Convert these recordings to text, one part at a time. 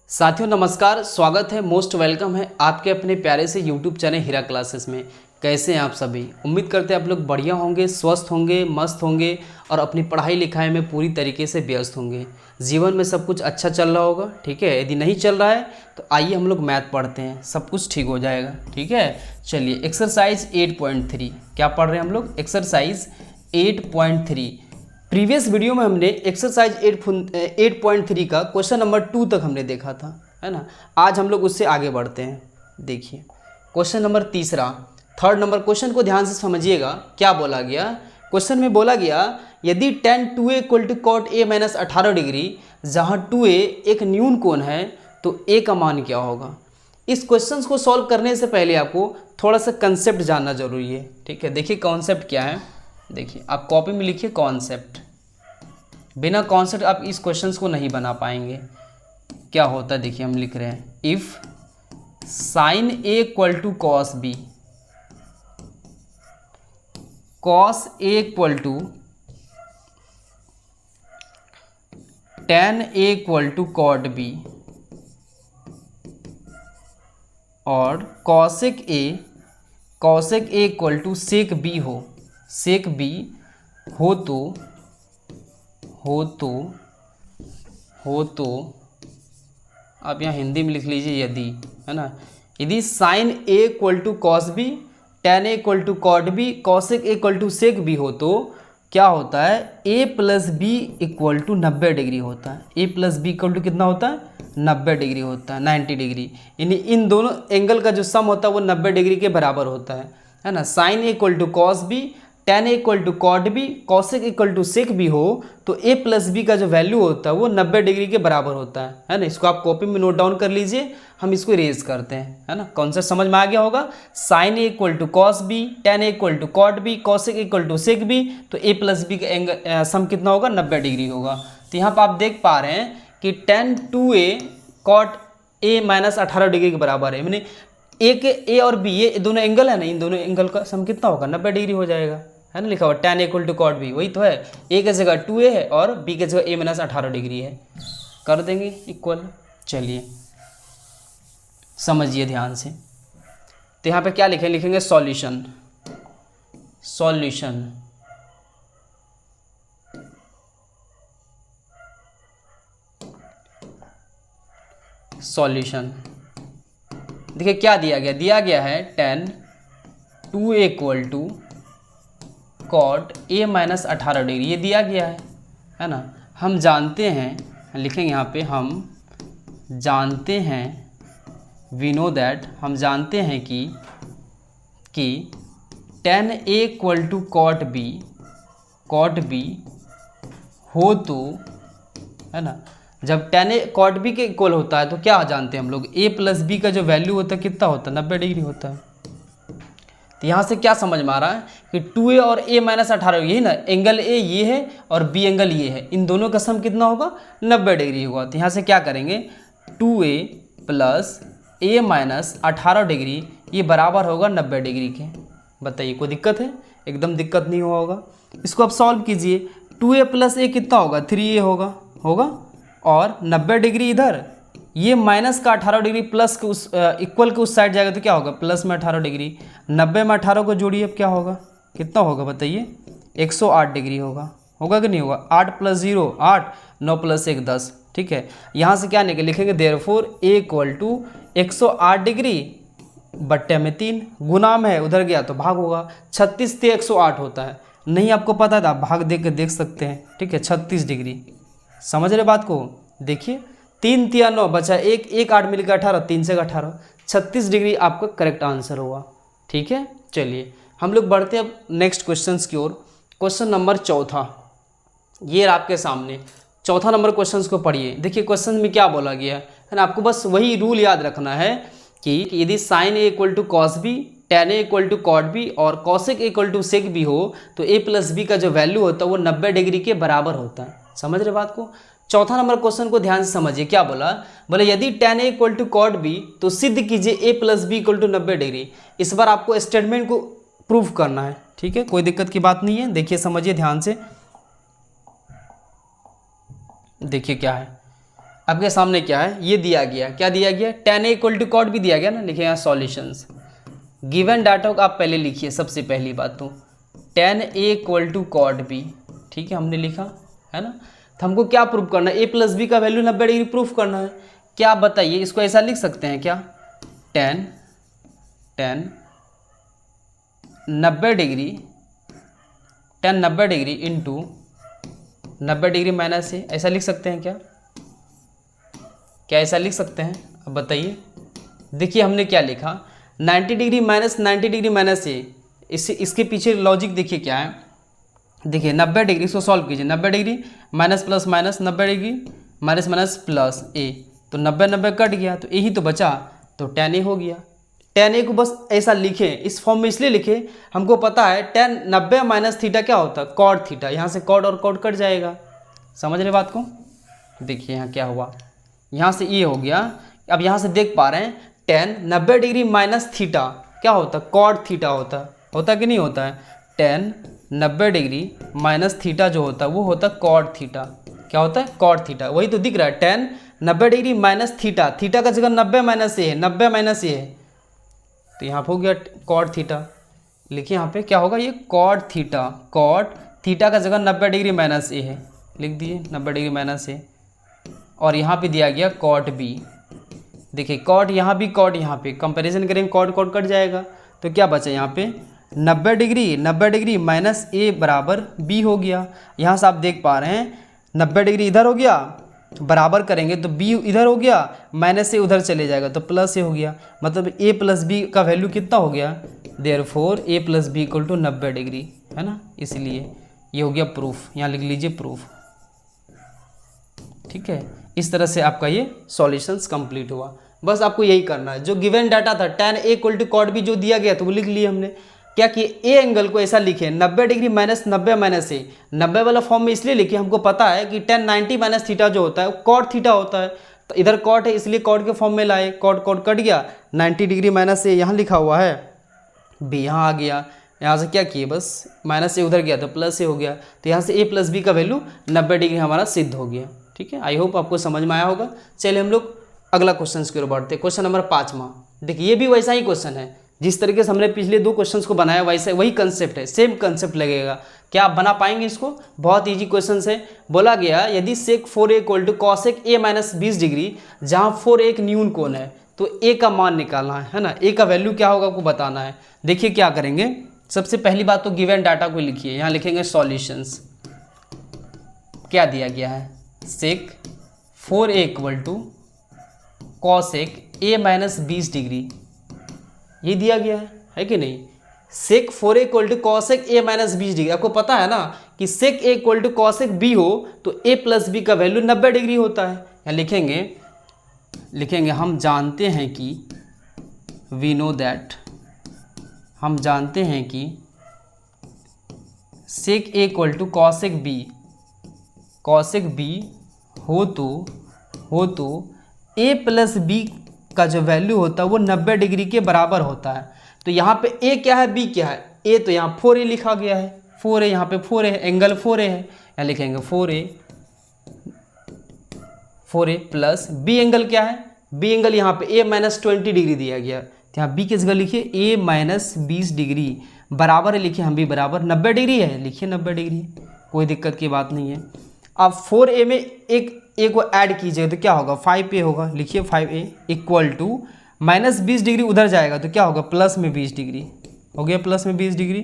साथियों नमस्कार, स्वागत है, मोस्ट वेलकम है आपके अपने प्यारे से यूट्यूब चैनल हीरा क्लासेस में। कैसे हैं आप सभी? उम्मीद करते हैं आप लोग बढ़िया होंगे, स्वस्थ होंगे, मस्त होंगे और अपनी पढ़ाई लिखाई में पूरी तरीके से व्यस्त होंगे। जीवन में सब कुछ अच्छा चल रहा होगा, ठीक है। यदि नहीं चल रहा है तो आइए हम लोग मैथ पढ़ते हैं, सब कुछ ठीक हो जाएगा, ठीक है। चलिए एक्सरसाइज 8.3 क्या पढ़ रहे हैं हम लोग? एक्सरसाइज 8.3। प्रीवियस वीडियो में हमने एक्सरसाइज 8.3 का क्वेश्चन नंबर 2 तक हमने देखा था, है ना। आज हम लोग उससे आगे बढ़ते हैं। देखिए क्वेश्चन नंबर तीसरा, थर्ड नंबर क्वेश्चन को ध्यान से समझिएगा। क्या बोला गया क्वेश्चन में? बोला गया यदि tan 2a = cot a - 18 degree, जहाँ 2a एक न्यून कोण है तो a का मान क्या होगा। इस क्वेश्चन को सॉल्व करने से पहले आपको थोड़ा सा कंसेप्ट जानना जरूरी है, ठीक है। देखिए कॉन्सेप्ट क्या है, देखिए आप कॉपी में लिखिए कॉन्सेप्ट। बिना कॉन्सेप्ट आप इस क्वेश्चंस को नहीं बना पाएंगे। क्या होता है देखिए, हम लिख रहे हैं if sin a = cos b, cos a = tan a = cot b और cosec a = sec b हो, sec b हो तो आप यहाँ हिंदी में लिख लीजिए यदि, है ना। यदि sin a = cos b, tan a = cot b, cosec a = sec b हो तो क्या होता है, a + b = 90 डिग्री होता है। a + b = कितना होता है? 90 डिग्री होता है, 90 डिग्री। यानी इन दोनों एंगल का जो सम होता है वो 90 डिग्री के बराबर होता है ना। sin a = cos b, tan a = cot b, cosec = sec b हो तो a + b का जो वैल्यू होता है वो 90 डिग्री के बराबर होता है ना। इसको आप कॉपी में नोट डाउन कर लीजिए, हम इसको इरेज करते हैं, है ना। कॉन्सेप्ट समझ में आ गया होगा। sin a = cos b, tan a = cot b, cosec = sec b, तो a + b का एंगल सम कितना होगा? 90 डिग्री होगा। तो यहाँ पर आप देख पा रहे हैं कि tan 2a cot a - 18 degree के बराबर है। मैंने ए और बी, ये दोनों एंगल है ना, इन दोनों एंगल का सम कितना होगा? 90 डिग्री हो जाएगा, है ना। लिखा हुआ tan a = cot b, वही तो है। a की जगह 2a है और b की जगह a - 18 डिग्री है, कर देंगे इक्वल। चलिए समझिए ध्यान से। तो यहाँ पे क्या लिखेंगे सॉल्यूशन। देखिए क्या दिया गया है tan 2a = cot a - 18 degree, ये दिया गया है ना। हम जानते हैं, लिखेंगे यहाँ पे, हम जानते हैं, वी नो दैट, हम जानते हैं कि tan a = cot b हो तो, है ना। जब tan a cot b के इक्वल होता है तो क्या जानते हैं हम लोग, a + b का जो वैल्यू होता है कितना होता है? 90 डिग्री होता है। तो यहाँ से क्या समझ में आ रहा है कि 2a और a - 18, यही ना, एंगल a ये है और b एंगल ये है, इन दोनों का सम कितना होगा? 90 डिग्री होगा। तो यहाँ से क्या करेंगे, 2a + a - 18 डिग्री ये बराबर होगा 90 डिग्री के। बताइए कोई दिक्कत है? एकदम दिक्कत नहीं हुआ होगा। इसको आप सॉल्व कीजिए। 2a + a कितना होगा? 3a होगा और 90 डिग्री इधर, ये माइनस का 18 डिग्री प्लस के उस इक्वल के उस साइड जाएगा तो क्या होगा? प्लस में 18 डिग्री। 90 में 18 को जोड़िए, अब क्या होगा? कितना होगा बताइए? 108 डिग्री होगा कि नहीं होगा? 8 + 0 8, 9 + 1 10, ठीक है। यहाँ से क्या लिखेंगे, देयरफॉर a = 108 डिग्री बट्टे में 3, गुना में है उधर गया तो भाग होगा। 36 से 108 होता है, नहीं आपको पता था, भाग देख के देख सकते हैं, ठीक है। 36 डिग्री, समझ रहे बात को? देखिए 3 × 9 बचा 1, 8 मिलकर 18, 3 से 18, 36 डिग्री आपका करेक्ट आंसर होगा, ठीक है। चलिए हम लोग बढ़ते हैं अब नेक्स्ट क्वेश्चंस की ओर। क्वेश्चन नंबर 4, ये आपके सामने 4 नंबर क्वेश्चन को पढ़िए। देखिए क्वेश्चन में क्या बोला गया है ना, आपको बस वही रूल याद रखना है कि यदि sin a = cos b, tan a = cot b और cosec a = sec b हो तो a + b का जो वैल्यू होता है वो 90 डिग्री के बराबर होता है। समझ रहे बात को? 4 नंबर क्वेश्चन को ध्यान से समझिए। क्या बोला? बोले यदि tan a = cot b तो सिद्ध कीजिए a + b = 90 डिग्री। इस बार आपको स्टेटमेंट को प्रूफ करना है, ठीक है। कोई दिक्कत की बात नहीं है। देखिए समझिए ध्यान से, देखिए क्या है, आपके सामने क्या है, ये दिया गया, क्या दिया गया, tan a = cot b दिया गया ना। लिखिए यहाँ सॉल्यूशंस, गिवन डाटा को आप पहले लिखिए। सबसे पहली बात तो tan a = cot b, ठीक है, हमने लिखा है ना। तो हमको क्या प्रूफ करना है, a + b का वैल्यू 90 डिग्री प्रूफ करना है। क्या आप बताइए, इसको ऐसा लिख सकते हैं क्या, tan 90 degree into 90 degree minus a, ऐसा लिख सकते हैं क्या, क्या ऐसा लिख सकते हैं, अब बताइए। देखिए हमने क्या लिखा, 90 degree minus 90 degree minus a, इसके पीछे लॉजिक देखिए क्या है। देखिए 90 डिग्री, इसको सॉल्व कीजिए, 90 degree minus plus minus, 90 degree minus minus plus a, तो 90 90 कट गया, तो यही तो बचा, तो tan a हो गया। tan a को बस ऐसा लिखें, इस फॉर्म में इसलिए लिखें, हमको पता है tan 90 माइनस थीटा क्या होता है, cot थीटा, यहाँ से cot और cot कट जाएगा। समझ रहे बात को। देखिए यहाँ क्या हुआ, यहाँ से ये हो गया। अब यहाँ से देख पा रहे हैं tan 90 डिग्री माइनस थीटा क्या होता है, cot थीटा होता कि नहीं होता है। tan 90 डिग्री माइनस थीटा जो होता है वो होता है cot थीटा, क्या होता है, cot थीटा। वही तो दिख रहा है, tan 90 degree minus theta, theta का जगह 90 माइनस ए है, 90 माइनस ए है, तो यहाँ पर हो गया cot थीटा। लिखिए यहाँ पे क्या होगा, ये cot थीटा का जगह 90 डिग्री माइनस ए है, लिख दिए 90 डिग्री माइनस ए। और यहाँ पे दिया गया cot b। देखिए cot यहाँ भी, cot यहाँ पे, कंपैरिजन करेंगे cot कट जाएगा, तो क्या बचा यहाँ पे 90 डिग्री माइनस a बराबर b हो गया। यहाँ से आप देख पा रहे हैं 90 डिग्री इधर हो गया, बराबर करेंगे तो b इधर हो गया, माइनस a उधर चले जाएगा तो प्लस a हो गया। मतलब a + b का वैल्यू कितना हो गया, देयरफॉर a + b = 90 डिग्री, है ना। इसलिए ये हो गया प्रूफ, यहाँ लिख लीजिए प्रूफ, ठीक है। इस तरह से आपका ये सॉल्यूशंस कंप्लीट हुआ। बस आपको यही करना है, जो गिवन डाटा था tan a = cot b जो दिया गया तो वो लिख लिए हमने। क्या कि ए एंगल को ऐसा लिखे 90 डिग्री माइनस 90 माइनस ए, 90 वाला फॉर्म में इसलिए लिखे, हमको पता है कि tan 90 माइनस थीटा जो होता है वो cot थीटा होता है, तो इधर cot है इसलिए cot के फॉर्म में लाए, cot कट गया, 90 डिग्री माइनस ए यहाँ लिखा हुआ है, b यहाँ आ गया। यहाँ से क्या किए, बस माइनस ए उधर गया तो प्लस ए हो गया, तो यहाँ से a + b का वैल्यू 90 डिग्री हमारा सिद्ध हो गया, ठीक है। आई होप आपको समझ में आया होगा। चलिए हम लोग अगला क्वेश्चन की ओर बढ़ते हैं। क्वेश्चन नंबर 5वां। देखिए ये भी वैसा ही क्वेश्चन है, जिस तरीके से हमने पिछले 2 क्वेश्चंस को बनाया वैसे वही कंसेप्ट है, सेम कंसेप्ट लगेगा। क्या आप बना पाएंगे इसको, बहुत इजी क्वेश्चन है। बोला गया यदि sec 4a = cosec a - 20 degree, जहाँ 4 एक न्यून कोण है, तो a का मान निकालना है ना, a का वैल्यू क्या होगा आपको बताना है। देखिए क्या करेंगे, सबसे पहली बात तो गिवन डाटा को लिखिए, यहाँ लिखेंगे सॉल्यूशंस। क्या दिया गया है, sec 4a = cosec a - 20 degree, ये दिया गया है कि नहीं। sec 4a = cosec a - 20 degree, आपको पता है ना कि sec a = cosec b हो तो a + b का वैल्यू 90 डिग्री होता है। यहाँ लिखेंगे हम जानते हैं कि we know that, हम जानते हैं कि sec a = cosec b हो तो a + b का जो वैल्यू होता है वो 90 डिग्री के बराबर होता है। तो यहाँ पे a क्या है, b क्या है, a तो यहाँ 4a लिखा गया है, 4a यहाँ पे 4a है, एंगल 4a है, यहाँ लिखेंगे 4a प्लस b एंगल क्या है, b एंगल यहाँ पे a - 20 डिग्री दिया गया, तो यहाँ b की जगह लिखिए a - 20 डिग्री बराबर है, लिखिए हम भी बराबर 90 डिग्री है, लिखिए 90 डिग्री, कोई दिक्कत की बात नहीं है। अब 4a में एक a को ऐड कीजिए तो क्या होगा, 5a होगा, लिखिए 5a = -20 डिग्री उधर जाएगा तो क्या होगा, प्लस में 20 डिग्री हो गया, प्लस में 20 डिग्री।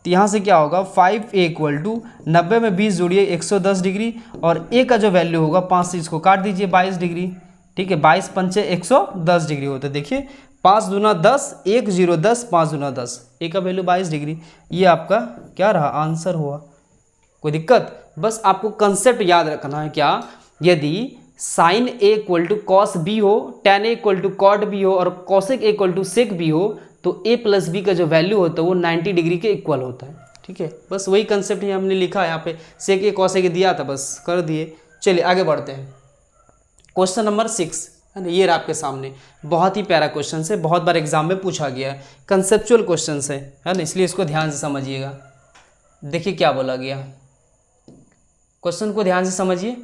तो यहाँ से क्या होगा, 5a = 90 में 20 जोड़िए 110 डिग्री, और a का जो वैल्यू होगा 5 से इसको काट दीजिए 22 डिग्री, ठीक है। 22 × 5 = 110 डिग्री होता है। देखिए 5 दूना 10, 1 0 10, 5 दूना 10, a का वैल्यू 22 डिग्री। ये आपका क्या रहा, आंसर हुआ। कोई दिक्कत, बस आपको कंसेप्ट याद रखना है। क्या, यदि sin a = cos b हो, tan a = cot b हो और cosec a = sec b हो, तो a + b का जो वैल्यू होता है वो 90 डिग्री के इक्वल होता है, ठीक है। बस वही कंसेप्ट ही हमने लिखा है यहाँ पे, sec a cosec a दिया था, बस कर दिए। चलिए आगे बढ़ते हैं। क्वेश्चन नंबर 6 है ना, ये रहा आपके सामने, बहुत ही प्यारा क्वेश्चन है, बहुत बार एग्जाम में पूछा गया है, कंसेप्चुअल क्वेश्चन है ना, इसलिए इसको ध्यान से समझिएगा। देखिए क्या बोला गया, क्वेश्चन को ध्यान से समझिए।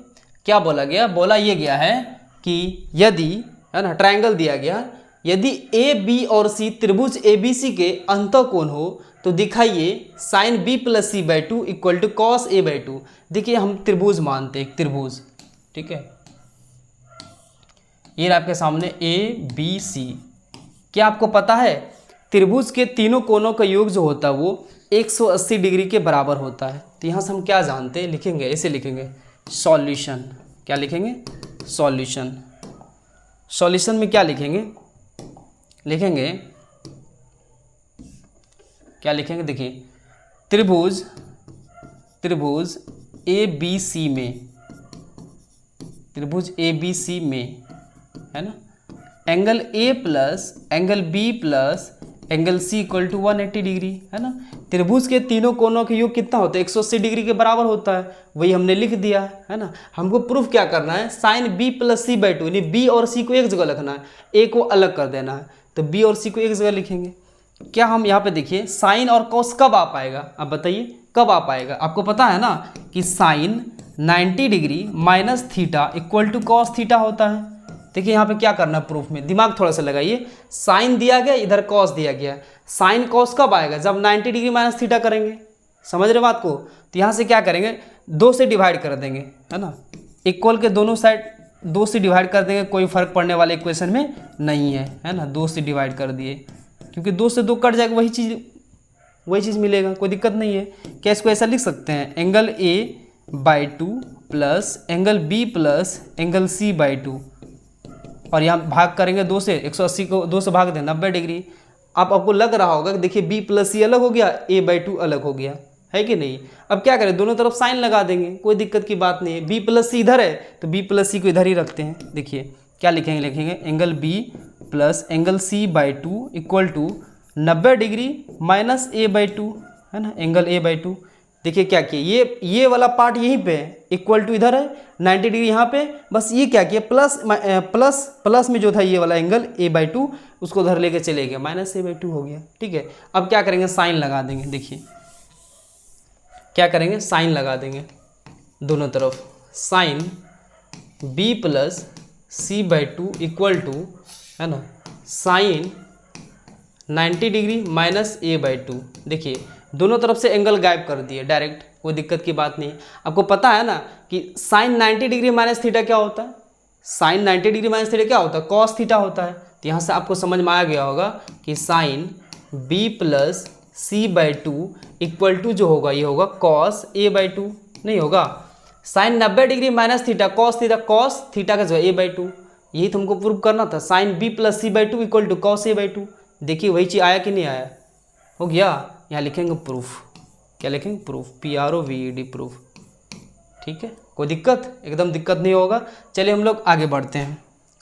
क्या बोला गया, बोला ये गया है कि यदि, है ना, ट्रायंगल दिया गया, यदि ए बी और सी त्रिभुज ए बी सी के अंतःकोण हो तो दिखाइए sine B plus C by two equal to cos A by two. देखिए हम त्रिभुज मानते हैं, त्रिभुज, ठीक है, ये आपके सामने ए बी सी। क्या आपको पता है त्रिभुज के तीनों कोणों का योग जो होता है वो 180 डिग्री के बराबर होता है। तो यहाँ से हम क्या जानते हैं, लिखेंगे, ऐसे लिखेंगे सॉल्यूशन। क्या लिखेंगे, सॉल्यूशन। सॉल्यूशन में क्या लिखेंगे, लिखेंगे, क्या लिखेंगे, देखिए त्रिभुज, त्रिभुज ए बी सी में, त्रिभुज ए बी सी में, है ना, angle A plus angle B plus angle C equal to 180 degree, है ना। त्रिभुज के तीनों कोणों के योग कितना होता है, 180 डिग्री के बराबर होता है, वही हमने लिख दिया है ना। हमको प्रूफ क्या करना है, sine B plus C by two, यानी बी और सी को एक जगह लिखना है, ए को अलग कर देना है, तो बी और सी को एक जगह लिखेंगे। क्या हम यहाँ पे देखिए साइन और कॉस कब आ पाएगा, आप बताइए कब आ पाएगा। आपको पता है ना कि sine 90 degree minus theta equal to cos theta होता है। देखिए यहाँ पे क्या करना है प्रूफ में, दिमाग थोड़ा सा लगाइए। साइन दिया गया, इधर कॉस दिया गया, साइन कॉस कब आएगा, जब 90 डिग्री माइनस थीटा करेंगे, समझ रहे बात को। तो यहाँ से क्या करेंगे, 2 से डिवाइड कर देंगे, है ना, इक्वल के दोनों साइड 2 से डिवाइड कर देंगे, कोई फर्क पड़ने वाले इक्वेशन में नहीं है ना। 2 से डिवाइड कर दिए, क्योंकि 2 से 2 कट जाएगा, वही चीज़ मिलेगा, कोई दिक्कत नहीं है। क्या इसको ऐसा लिख सकते हैं, angle A by two plus angle B plus angle C by two, और यहाँ भाग करेंगे 2 से, 180 को 2 से भाग दें 90 डिग्री। अब आपको लग रहा होगा कि देखिए बी प्लस सी अलग हो गया, ए बाई टू अलग हो गया, है कि नहीं। अब क्या करें, दोनों तरफ साइन लगा देंगे, कोई दिक्कत की बात नहीं है। बी प्लस सी इधर है तो बी प्लस सी को इधर ही रखते हैं। देखिए क्या लिखेंगे, लिखेंगे angle B plus angle C by two equal to 90 degree minus A by two, है ना, एंगल ए बाई टू। देखिए क्या किया, ये वाला पार्ट यहीं पे है, इक्वल टू इधर है, 90 डिग्री यहाँ पे, बस ये क्या किया, प्लस में जो था ये वाला एंगल ए बाई टू, उसको उधर लेके चले गए, माइनस ए बाई टू हो गया, ठीक है। अब क्या करेंगे, साइन लगा देंगे। देखिए क्या करेंगे, साइन लगा देंगे दोनों तरफ, sine B plus C by two equal to, है ना, sine 90 degree minus A by two. देखिए दोनों तरफ से एंगल गायब कर दिए डायरेक्ट, कोई दिक्कत की बात नहीं है। आपको पता है ना कि साइन 90 डिग्री माइनस थीटा क्या होता है, साइन 90 डिग्री माइनस थीटा क्या होता है, कॉस थीटा होता है। तो यहाँ से आपको समझ में आ गया होगा कि sine B plus C by two equal to जो होगा ये होगा कॉस ए बाई टू, नहीं होगा। Sine 90 degree minus theta cos theta का जो है ए बाई टू, यही तुमको प्रूव करना था। Sine B plus C by two equal to cos A by two. देखिए वही चीज़ आया कि नहीं आया, हो गया। यहाँ लिखेंगे प्रूफ, क्या लिखेंगे, प्रूफ, PROVED, प्रूफ, ठीक है, कोई दिक्कत, एकदम दिक्कत नहीं होगा। चलिए हम लोग आगे बढ़ते हैं,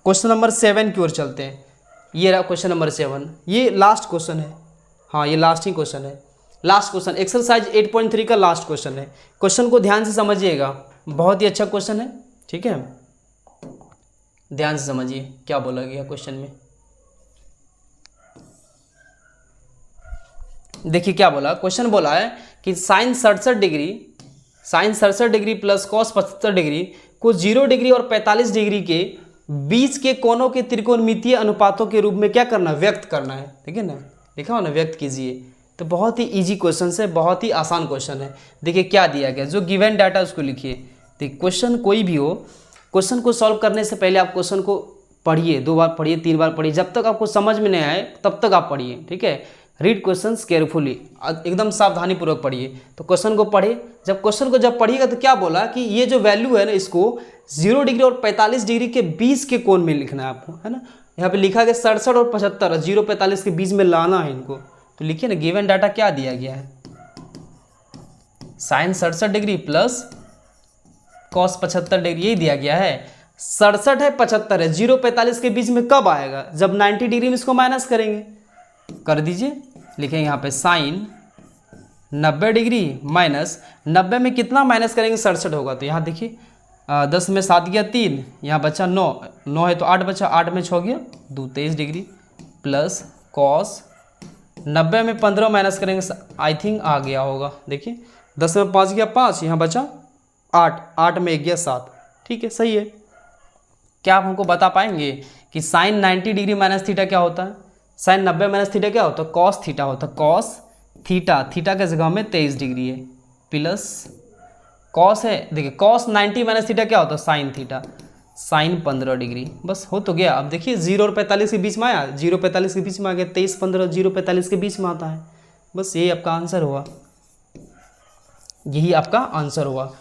क्वेश्चन नंबर 7 की ओर चलते हैं। ये रहा क्वेश्चन नंबर 7, ये लास्ट क्वेश्चन है, हाँ ये लास्ट ही क्वेश्चन है, लास्ट क्वेश्चन, एक्सरसाइज 8.3 का लास्ट क्वेश्चन है। क्वेश्चन को ध्यान से समझिएगा, बहुत ही अच्छा क्वेश्चन है, ठीक है, ध्यान से समझिए क्या बोला गया क्वेश्चन में। देखिए क्या बोला, क्वेश्चन बोला है कि sine 67 degree plus cos 75 degree को 0 डिग्री और 45 डिग्री के बीच के कोणों के त्रिकोणमितीय अनुपातों के रूप में क्या करना है, व्यक्त करना है। ठीक है ना, लिखा हो ना, व्यक्त कीजिए। तो बहुत ही इजी क्वेश्चन है, बहुत ही आसान क्वेश्चन है। देखिए क्या दिया गया, जो गिवन डाटा उसको लिखिए। देखिए क्वेश्चन कोई भी हो, क्वेश्चन को सॉल्व करने से पहले आप क्वेश्चन को पढ़िए, 2 बार पढ़िए, 3 बार पढ़िए, जब तक आपको समझ में नहीं आए तब तक आप पढ़िए। ठीक है, रीड क्वेश्चंस केयरफुली, एकदम सावधानी पूर्वक पढ़िए। तो क्वेश्चन को पढ़े, जब क्वेश्चन को जब पढ़िएगा तो क्या बोला कि ये जो वैल्यू है ना, इसको 0 डिग्री और 45 डिग्री के बीच के कोण में लिखना है आपको, है ना। यहाँ पे लिखा गया 67 और 75, 0-45 के बीच में लाना है इनको। तो लिखिए ना, गिवन डाटा क्या दिया गया है, sine 67 degree plus cos 75 degree, यही दिया गया है। 67 है, 75 है, 0-45 के बीच में कब आएगा, जब 90 डिग्री में इसको माइनस करेंगे। कर दीजिए, लिखेंगे यहाँ पे साइन 90 डिग्री माइनस 90 में कितना माइनस करेंगे, 67 होगा। तो यहाँ देखिए 10 में 7 गया 3, यहाँ बचा 9 है तो 8 बचा, 8 में 6 गया 2, 23 डिग्री प्लस कॉस 90 में 15 माइनस करेंगे, आई थिंक आ गया होगा। देखिए 10 में 5 गया 5, यहाँ बचा 8, 8 में 1 गया 7। ठीक है, सही है। क्या आप हमको बता पाएंगे कि साइन 90 डिग्री माइनस थीटा क्या होता है? साइन 90 माइनस थीटा क्या होता है? कॉस थीटा होता है। कॉस थीटा, थीटा के जगह में 23 डिग्री है, प्लस कॉस है, देखिए कॉस 90 माइनस थीटा क्या होता है? Sine theta, sine 15 degree. बस हो तो गया। अब देखिए 0 और 45 के बीच में आया, 0 45 के बीच में आ गया, 23 15 0 45 के बीच में आता है। बस यही आपका आंसर हुआ, यही आपका आंसर हुआ।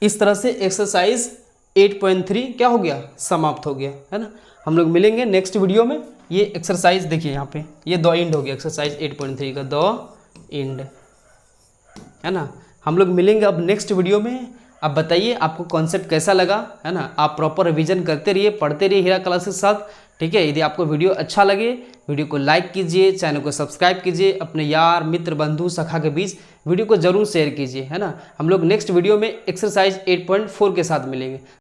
इस तरह से एक्सरसाइज 8.3 क्या हो गया? समाप्त हो गया, है ना। हम लोग मिलेंगे नेक्स्ट वीडियो में। ये एक्सरसाइज देखिए यहाँ पे, ये द एंड हो गया एक्सरसाइज 8.3 का, द एंड, है ना। हम लोग मिलेंगे अब नेक्स्ट वीडियो में। आप बताइए आपको कॉन्सेप्ट कैसा लगा, है ना। आप प्रॉपर रिवीजन करते रहिए, पढ़ते रहिए हीरा क्लास के साथ, ठीक है। यदि आपको वीडियो अच्छा लगे, वीडियो को लाइक कीजिए, चैनल को सब्सक्राइब कीजिए, अपने यार मित्र बंधु सखा के बीच वीडियो को जरूर शेयर कीजिए, है ना। हम लोग नेक्स्ट वीडियो में एक्सरसाइज 8.4 के साथ मिलेंगे।